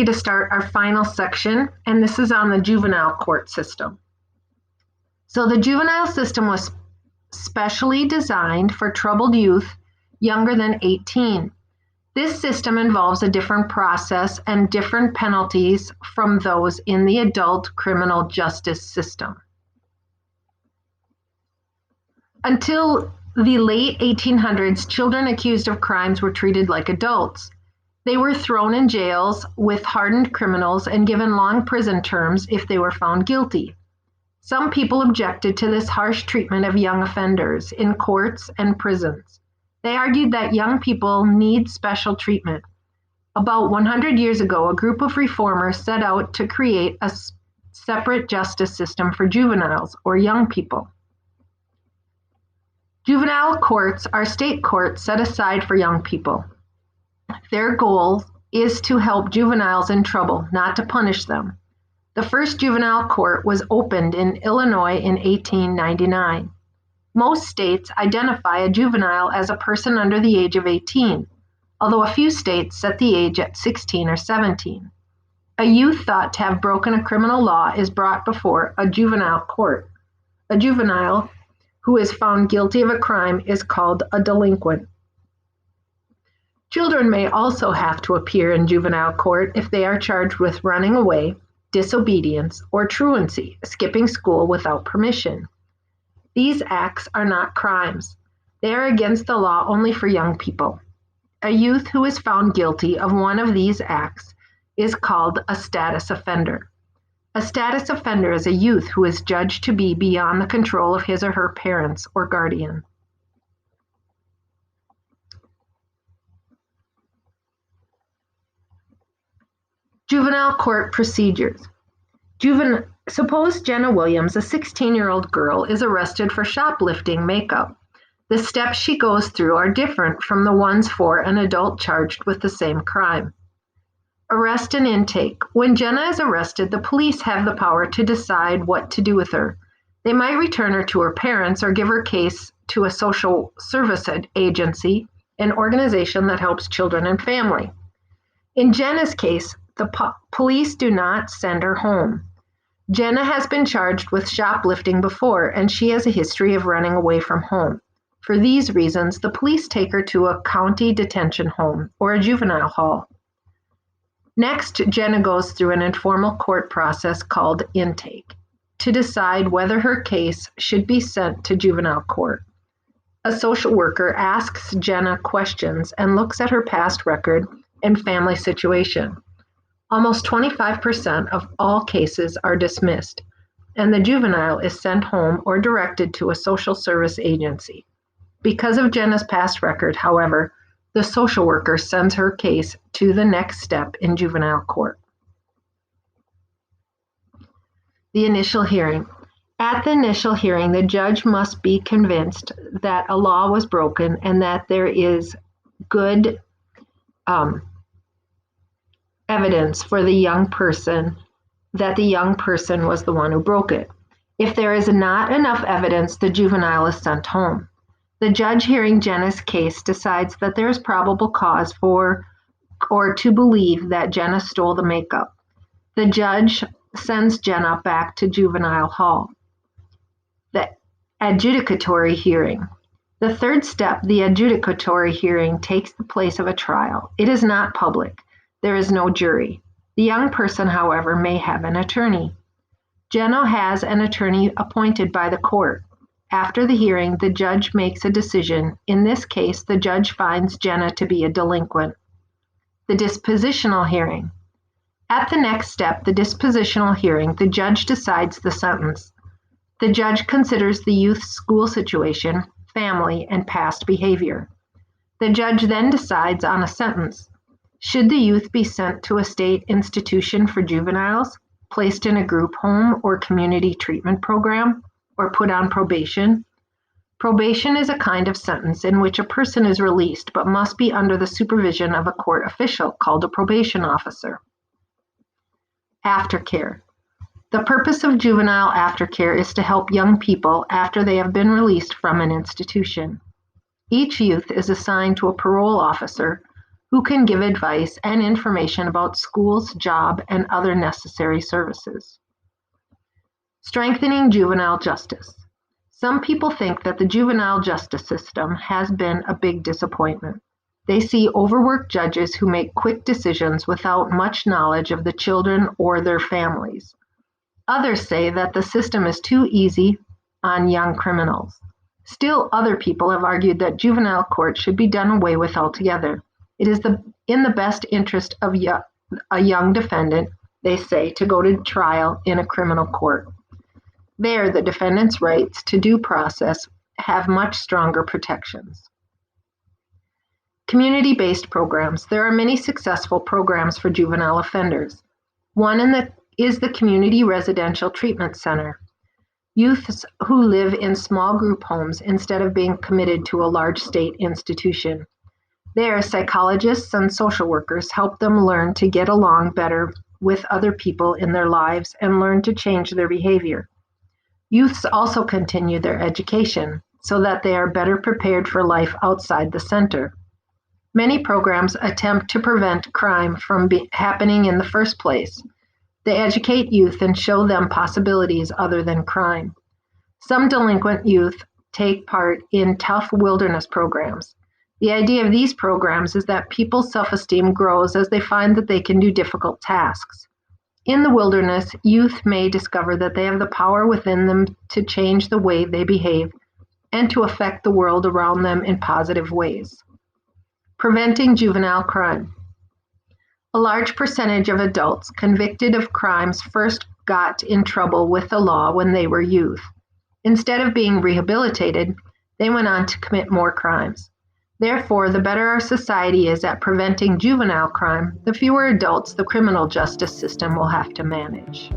to start our final section, and this is on the juvenile court system. So the juvenile system was specially designed for troubled youth younger than 18. This system involves a different process and different penalties from those in the adult criminal justice system. Until the late 1800s, children accused of crimes were treated like adults. They were thrown in jails with hardened criminals and given long prison terms if they were found guilty. Some people objected to this harsh treatment of young offenders in courts and prisons. They argued that young people need special treatment. About 100 years ago, a group of reformers set out to create a separate justice system for juveniles, or young people. Juvenile courts are state courts set aside for young people. Their goal is to help juveniles in trouble, not to punish them. The first juvenile court was opened in Illinois in 1899. Most states identify a juvenile as a person under the age of 18, although a few states set the age at 16 or 17. A youth thought to have broken a criminal law is brought before a juvenile court. A juvenile who is found guilty of a crime is called a delinquent. Children may also have to appear in juvenile court if they are charged with running away, disobedience, or truancy, skipping school without permission. These acts are not crimes. They are against the law only for young people. A youth who is found guilty of one of these acts is called a status offender. A status offender is a youth who is judged to be beyond the control of his or her parents or guardian. Juvenile court procedures. Suppose Jenna Williams, a 16-year-old girl, is arrested for shoplifting makeup. The steps she goes through are different from the ones for an adult charged with the same crime. Arrest and intake. When Jenna is arrested, the police have the power to decide what to do with her. They might return her to her parents or give her case to a social service agency, an organization that helps children and family. In Jenna's case, the police do not send her home. Jenna has been charged with shoplifting before, and she has a history of running away from home. For these reasons, the police take her to a county detention home or a juvenile hall. Next, Jenna goes through an informal court process called intake to decide whether her case should be sent to juvenile court. A social worker asks Jenna questions and looks at her past record and family situation. Almost 25% of all cases are dismissed, and the juvenile is sent home or directed to a social service agency. Because of Jenna's past record, however, the social worker sends her case to the next step in juvenile court. The initial hearing. At the initial hearing, the judge must be convinced that a law was broken and that there is good evidence for the young person that the young person was the one who broke it. If there is not enough evidence, the juvenile is sent home. The judge hearing Jenna's case decides that there is probable cause for or to believe that Jenna stole the makeup. The judge sends Jenna back to juvenile hall. The adjudicatory hearing. The third step, the adjudicatory hearing, takes the place of a trial. It is not public. There is no jury. The young person, however, may have an attorney. Jenna has an attorney appointed by the court. After the hearing, the judge makes a decision. In this case, the judge finds Jenna to be a delinquent. The dispositional hearing. At the next step, the dispositional hearing, the judge decides the sentence. The judge considers the youth's school situation, family, and past behavior. The judge then decides on a sentence. Should the youth be sent to a state institution for juveniles, placed in a group home or community treatment program, or put on probation? Probation is a kind of sentence in which a person is released but must be under the supervision of a court official called a probation officer. Aftercare. The purpose of juvenile aftercare is to help young people after they have been released from an institution. Each youth is assigned to a parole officer who can give advice and information about schools, job, and other necessary services. Strengthening juvenile justice. Some people think that the juvenile justice system has been a big disappointment. They see overworked judges who make quick decisions without much knowledge of the children or their families. Others say that the system is too easy on young criminals. Still, other people have argued that juvenile court should be done away with altogether. It is in the best interest of a young defendant, they say, to go to trial in a criminal court. There, the defendant's rights to due process have much stronger protections. Community-based programs. There are many successful programs for juvenile offenders. One is the Community Residential Treatment Center. Youths who live in small group homes instead of being committed to a large state institution. There, psychologists and social workers help them learn to get along better with other people in their lives and learn to change their behavior. Youths also continue their education so that they are better prepared for life outside the center. Many programs attempt to prevent crime from happening in the first place. They educate youth and show them possibilities other than crime. Some delinquent youth take part in tough wilderness programs. The idea of these programs is that people's self-esteem grows as they find that they can do difficult tasks. In the wilderness, youth may discover that they have the power within them to change the way they behave and to affect the world around them in positive ways. Preventing juvenile crime. A large percentage of adults convicted of crimes first got in trouble with the law when they were youth. Instead of being rehabilitated, they went on to commit more crimes. Therefore, the better our society is at preventing juvenile crime, the fewer adults the criminal justice system will have to manage.